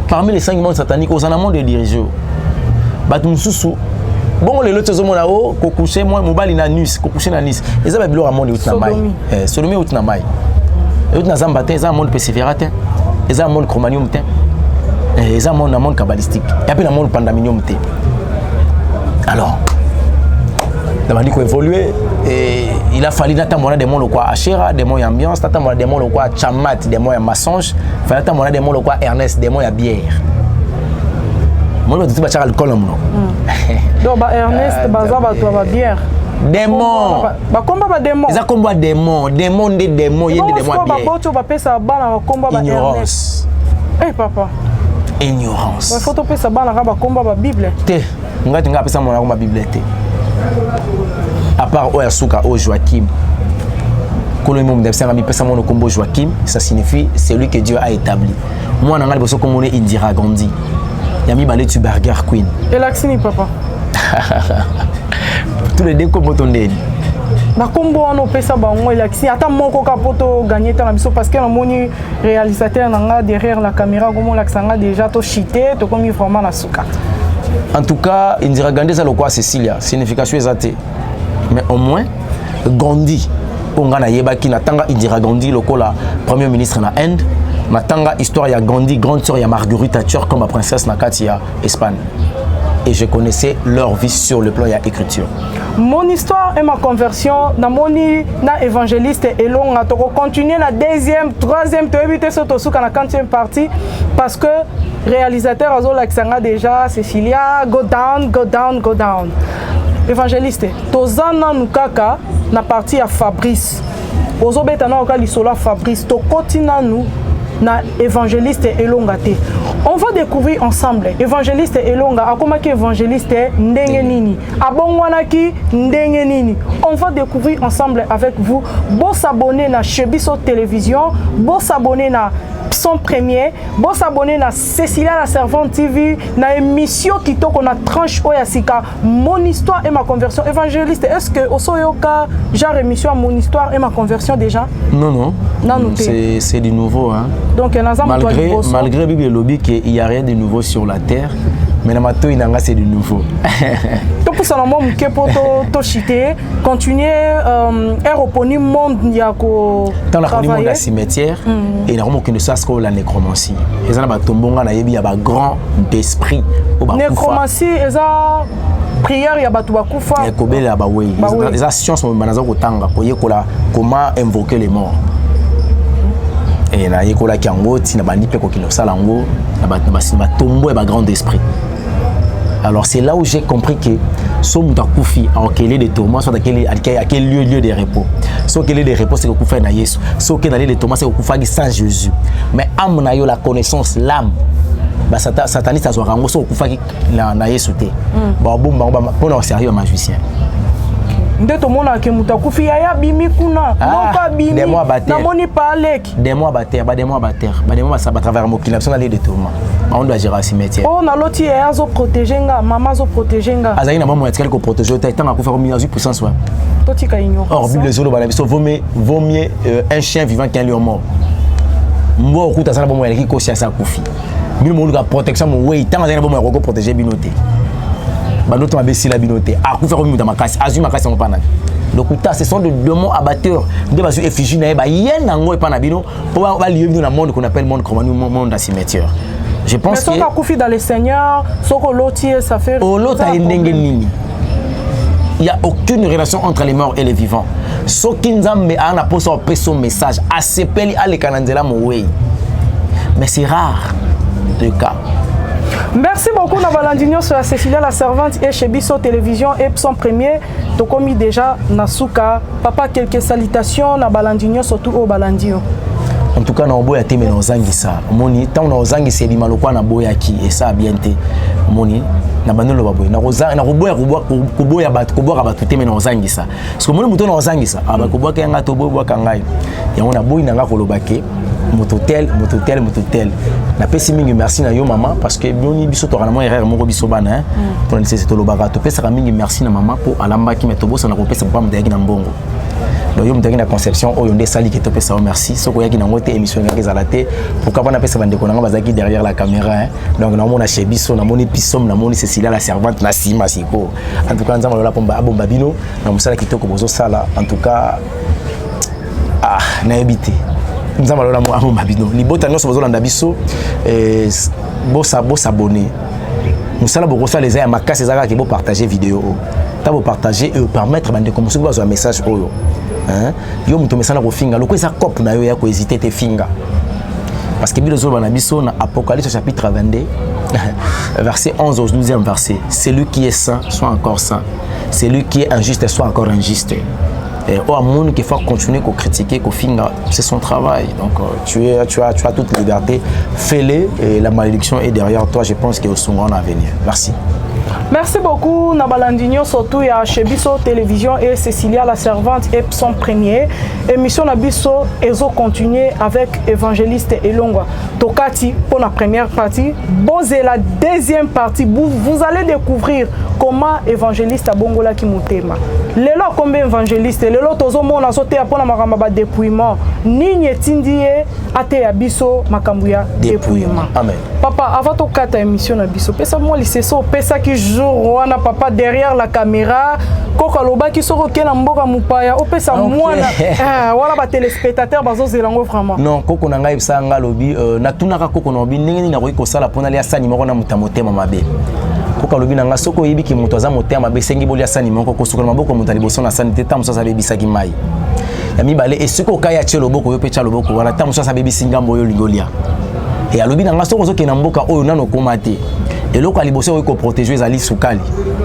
Speaker 1: Parmi les 5 mondes sataniques au sana monde de dirigeants ba tumususu bon les autres zomona o ko coucher moi mobali na nus ko coucher na nis eza ba bilo ya monde utna mai sodomi utna mai utna zamba te za monde persévérateur eza monde chromanium te. Ils ont un monde kabbalistique. Il y a un monde pandaminium. Alors, il a évolué et il a fallu attendre des mondes quoi Achera, des mots ambiance, attendre des mondes quoi Chamat, des mots mensonge, il fallait attendre des mondes quoi Ernest, des mots bière. Moi je dis pas alcool non.
Speaker 2: Donc Ernest bazaba toi bière.
Speaker 1: Démon.
Speaker 2: Ba combat ba démon.
Speaker 1: Ils a combat démon, démon des démons, il y a des démons bière.
Speaker 2: Ba boto ba pesa bana combat ba Ernest. Eh papa.
Speaker 1: Ignorance.
Speaker 2: Il faut que ça bana ba combat ba Bible.
Speaker 1: Té, ngati nga pesa mona ba Bible té. À part Oyasuka o Joachim. Kolo mo ndepsa ngami pesa mona kombo Joachim, ça signifie celui que Dieu a établi. Moi na ngali boso komone Indira Gandhi. Yami balé tu Burger Queen.
Speaker 2: Et l'axini papa.
Speaker 1: Tous les deux comme tondeli.
Speaker 2: Ba kombo ono pesa ba ngo ilaxi ata moko ka poto gagner ta biso parce que moni réalisateur nanga derrière la caméra comme l'axanga déjà to chité to comme vraiment na suka.
Speaker 1: En tout cas, Indira Gandhi ça le quoi Cecilia, signification exacte. Mais au moins Gandhi on a yebaki na tanga Indira Gandhi lokola premier ministre na Inde, na tanga histoire ya Gandhi grande sœur ya Marguerite Thatcher comme la princesse na Katia Espagne. Et je connaissais leur vie sur le plan de l'écriture.
Speaker 2: Mon histoire et ma conversion, na moni na évangéliste et long à continuer la deuxième, troisième, tu éviter ce tosuka la 40e partie parce que réalisateur Azo Laksanga déjà Cecilia go down, go down, go down. Évangéliste, tozana nukaka na partie à Fabrice. Ozo betana oka lisola Fabrice, to kotina nous na évangéliste Elongate. On va découvrir ensemble évangéliste Elonga akomaki évangéliste ndenge nini abongwanaki ndenge nini. On va découvrir ensemble avec vous. Bon s'abonner na Chebiso Télévision, bon s'abonner na son premier, bon s'abonner na Cecilia la Servante TV, na émission qui toko na tranche oyasika mon histoire et ma conversion. Évangéliste, est-ce que osoyoka genre émission mon histoire et ma conversion déjà?
Speaker 1: Non non. C'est du nouveau hein.
Speaker 2: Donc
Speaker 1: malgré Bible lobby qu'il y a rien de nouveau sur la terre, mais na mato inanga c'est du nouveau.
Speaker 2: Donc pour ça moi mke poto to chité, continuer aéroponique monde yako
Speaker 1: dans la monde à cimetière et na qui ne sache que la nécromancie. Et ça ba tombonga na yebi ya ba grand d'esprit au ba
Speaker 2: nécromancie eza prière ya batu bakufa.
Speaker 1: Ekobela ba we. Les sciences banaza ko tanga ko yekola comment invoquer les morts. Et na yekola ki yango tina bandi pe ko kino salango na ba tombo et ba grand d'esprit. Alors c'est là où j'ai compris que ce Moutakufi a quel de tourments, soit à quel lieu de repos. Ce quel est de repos, c'est que Koufa na Yesu. Ce quel est de tourments, c'est que Koufa sans Jésus. Mais âme na yo la connaissance, l'âme. Bah sataniste a son rango, c'est que Koufa na Yesu te. Bah bon, pour nous sérieux magicien.
Speaker 2: Ndeto mona ke Moutakufi ya bimi kuna noka bimi na moni palek
Speaker 1: des mois bater ça va travers mo kinapson aller de tourment on doit gérer cimetière
Speaker 2: oh na loti ya zo protéger nga maman zo protéger nga
Speaker 1: azali na maman etikali ko protéger tant ko faire minazui puissance wa
Speaker 2: toti ka ignorance
Speaker 1: or bible zolo bana biso vaut mieux un chien vivant qu'un lion mort mbo okuta sana bomo eleki ko sia sa kufi bino mo luka protection mo we tant azali na bomo ko protéger binoté banoto mabesi la binoté akufa ko muta makasi azui makasi mo pana Donc ce sont des démons abatteurs. Des bases effigies na ba yen nango et panabino pour va lier dans le monde qu'on appelle monde comme monde à cimetière. Je pense que
Speaker 2: mais ça confie dans les seigneurs, soko lotier ça fait
Speaker 1: il n'y a aucune relation entre les morts et les vivants. Ce qui nous a mis à son message, à s'épeli à l'écanandela moué. Mais c'est rare le cas.
Speaker 2: Merci beaucoup Nabalandinho sur Cécilia la servante et chez Bisso Télévision et son premier. Donc comme déjà Nasuka, papa quelques salutations Nabalandinho surtout au Balandio.
Speaker 1: En tout cas, on a été dans Zangisa. Moni, tant on a Zangisa, il m'a le quoi na boyaki et ça a bien été. Moni, na banolo baboy. Na roza, na kuboya bat, kuboya bat tout mais dans Zangisa. Parce que moni mouton dans Zangisa. Ah bah kuboya kanga tobo boya kangai. Et on a boy nanga kolobake. Mototel. Na pesi mingi merci na yo maman parce que bioni biso to kana erreur moko biso bana pour laisser to lobaka to pesa mingi merci na maman pour alamba ki metobo ça na kopesa papa mutaki na mbongo. Donc, il y a une conception où il y a des salles qui te pèsent merci. Ce qu'il y a une émission qui est alatée, pourquoi pas on a des derrière la caméra. Donc, on a chez Bisso, on a mon épisode, on a Cécilia la servante, la Sima Siko. En tout cas, on a la pompe à Bombabino, on a ça qui te propose ça là. En tout cas, on a évité. Nous avons la Bombabino. Les bottes à nous sommes dans Bisso, boss abonné. Nous avons beaucoup ça les ailes, ma casse les arts qui vont partager vidéo. Vous partager et permettre de commencer à un message. Yo muto mesana ko finga loko esa cop na yo ya ko hésiter te finga parce que biso bana biso na Apocalypse chapitre 22 verset 11 au 12e verset, celui qui est saint soit encore saint, celui qui est injuste soit encore injuste. Et au monde qui faut continuer à critiquer ko finga, c'est son travail. Donc tu as toute liberté, fais-le et la malédiction est derrière toi. Je pense qu'il y a au second à venir. Merci.
Speaker 2: Merci beaucoup Nabalandinho surtout à chez Bisso Télévision et Cécilia la servante et son premier émission na Bisso ezo continuer avec évangéliste Elongwa Tokati pour la première partie. Bon c'est la deuxième partie vous allez découvrir comment évangéliste abongola ki mutema. Lelo combien évangéliste lelo tozo mona sote apona makamba ba dépouillement nini etindie ate ya Bisso makambuya dépouillement.
Speaker 1: Amen.
Speaker 2: Papa avant to kata émission na Bisso pesa moi liseso pesa ki jour wana papa derrière la caméra koka loba ki soko ke na mboka mupaya opesa mwana wala ba téléspectateurs bazo zelango vraiment
Speaker 1: non koko na ngai sanga lobi na tunaka koko na lobi ndenge na ko sala pona lia sani moko na mutamotema mabe koka lobi na nga soko yibi ki muto za motema mabe sengi bolia sani moko ko sukola maboko mutali boso na sani teta muso sa bebisa ki mai ya mibale esiko kaya chelo boko yo pecha loboko wana ta muso sa bebisi ngambo yo lingolia et alobi na nga soko zo ke na mboka oyo nano komate et loko aliboso ko protéger ezali sukali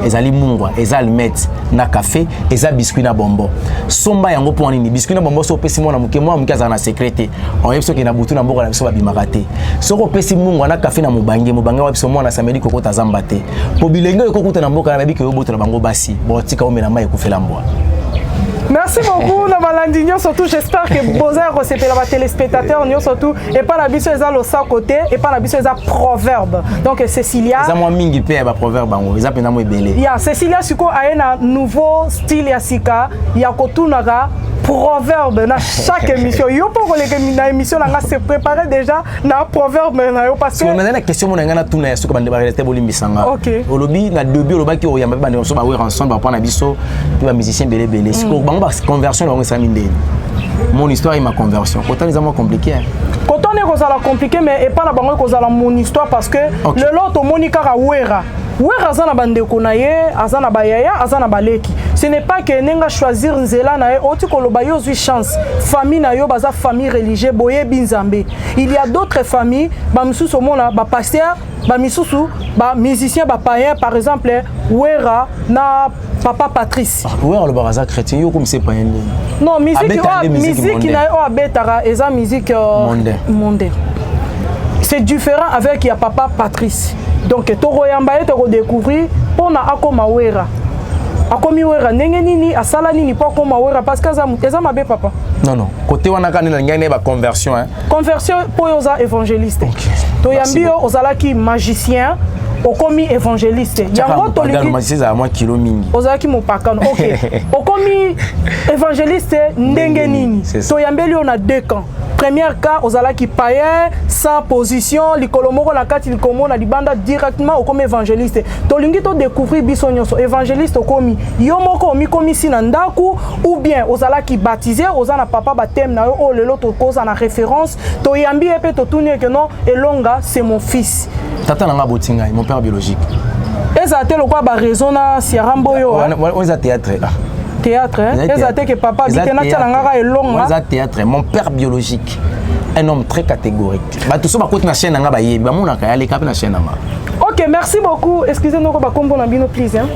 Speaker 1: ezali mungwa ezali met na café ezali biscuit na bonbon somba yango po nini biscuit na bonbon so pesi mona muke azana na secrété on yebso ke na butu na mboka na biso babimaka te soko pesi mungwa na café na mubange wa biso mona samedi koko tazamba te po bilenge ko kuta na mboka na biki yo boto na bango basi bo tika o mena mai kufela mbwa.
Speaker 2: Merci beaucoup Nabalandinho surtout j'espère que Boza recevez la téléspectateurs surtout et pas la biso eza lo sa côté et pas la biso eza proverbe donc Cécilia
Speaker 1: ça moi mingi pe ba proverbe bango eza pena mo ebele
Speaker 2: ya Cécilia siko aena nouveau style ya sika ya kotunaka proverbe na chaque émission yo pour les na émission na se préparer déjà na proverbe na yo parce que
Speaker 1: on a une question mon ngana tuna ya siko bande ba rester bolimbisanga olobi na début olobaki o yamba bande so ba wer ensemble ba pa na biso ba musicien belé siko conversion là on s'est mis mon histoire et ma conversion autant les moins compliqué
Speaker 2: quand on est cosala compliqué mais et pas la bango cosala mon histoire parce que le lot monika ka wera azana bande konaye azana bayaya azana baleki ce n'est pas que nenga choisir nzela na oti koloba yo zui chance famille na yo baza famille religieuse boye binzambe il y a d'autres familles ba misusu mona ba pasteur ba misusu ba musicien ba païen par exemple wera na papa Patrice
Speaker 1: wera le baraza chrétien yo comme c'est païen
Speaker 2: non musique na o abetara eza musique mondaine c'est différent avec ya papa Patrice donc toko yamba to découvrir pona akoma wera akomi wera ndenge nini asala nini po akoma wera parce que eza mabe papa
Speaker 1: non côté wana kanela ngane ba conversion
Speaker 2: conversion po yoza évangéliste to yambi yo ozalaki magicien okomi évangéliste yango to liki
Speaker 1: magicien à moi kilo mingi
Speaker 2: ozalaki mopakano OK okomi évangéliste ndenge nini to yambeli on a deux camps première cas ozala qui païen sans position likolomoko na kati likomo na libanda directement au comme évangéliste tolingi to découvrir biso nyonso évangéliste komi yo moko mi komi sina ndaku ou bien ozala qui baptisé ozana papa baptême na yo o lelo to cause na référence to yambi epé to tourner que non Elonga c'est mon fils
Speaker 1: tata nanga botinga mon père biologique
Speaker 2: ezate lo kwa ba raison na Siarambo yo
Speaker 1: on est théâtre
Speaker 2: théâtre ezate que papa bitena tala ngaka Elonga
Speaker 1: on est théâtre mon père biologique un homme très catégorique ba tout ça ba côté na chaîne nga ba yebi ba mona ka yale ka na chaîne nga.
Speaker 2: OK, merci beaucoup. Excusez-nous ko ba kombo na bino please hein.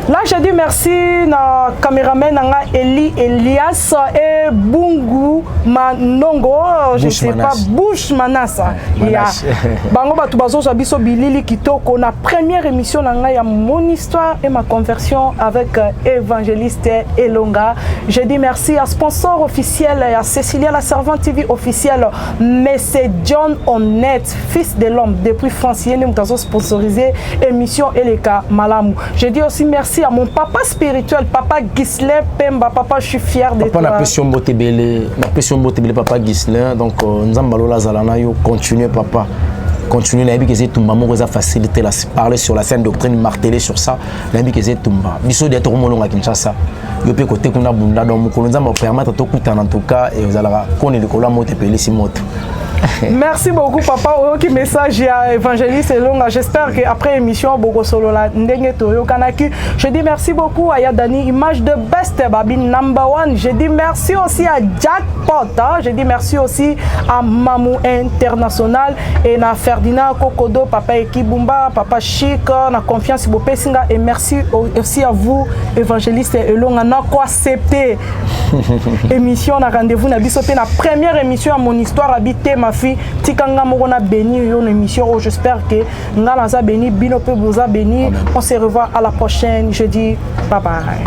Speaker 2: Là, je dis merci na caméraman nanga Elias et Bungu Manongo, je ne sais pas, Bush Manasa. Bango batu bazo biso bilili kitoko na première émission nanga ya mon histoire et ma conversion avec évangéliste Elonga. Je dis merci à sponsor officiel à Cécilia la servante TV officielle, mais c'est John Honnête, fils de l'homme depuis France, yene mutazo sponsorisé émission Eleka Malamu. Je dis aussi merci à mon papa spirituel, papa Gislain Pemba. Papa, je suis fier de toi.
Speaker 1: Papa, na pression botebele papa Gislain. Donc, nous allons continuer papa. Continuer la vie que c'est tout maman vous a facilité la parler sur la scène doctrine marteler sur ça la vie que c'est tout bas biso d'être molonga Kinshasa yo pe côté kuna bunda donc nous allons permettre tout coup en tout cas et vous allez connaître le cola moto pele si moto.
Speaker 2: Merci beaucoup papa oyoki message à évangéliste Elonga. J'espère que après émission boko solo la ndenge toyo kanaki. Je dis merci beaucoup à Yadani image de best baby number 1. Je dis merci aussi à Jackpot hein? Je dis merci aussi à Mamou International et na Ferdinand Kokodo papa Ekibumba papa Chic na confiance Bopesinga et merci aussi à vous évangéliste Elonga na ko accepter émission na rendez-vous na biso pe na première émission à mon histoire habité ma fille tikanga moko na béni yo na émission j'espère que ngala za béni bino pe boza béni. On se revoit à la prochaine jeudi bye bye.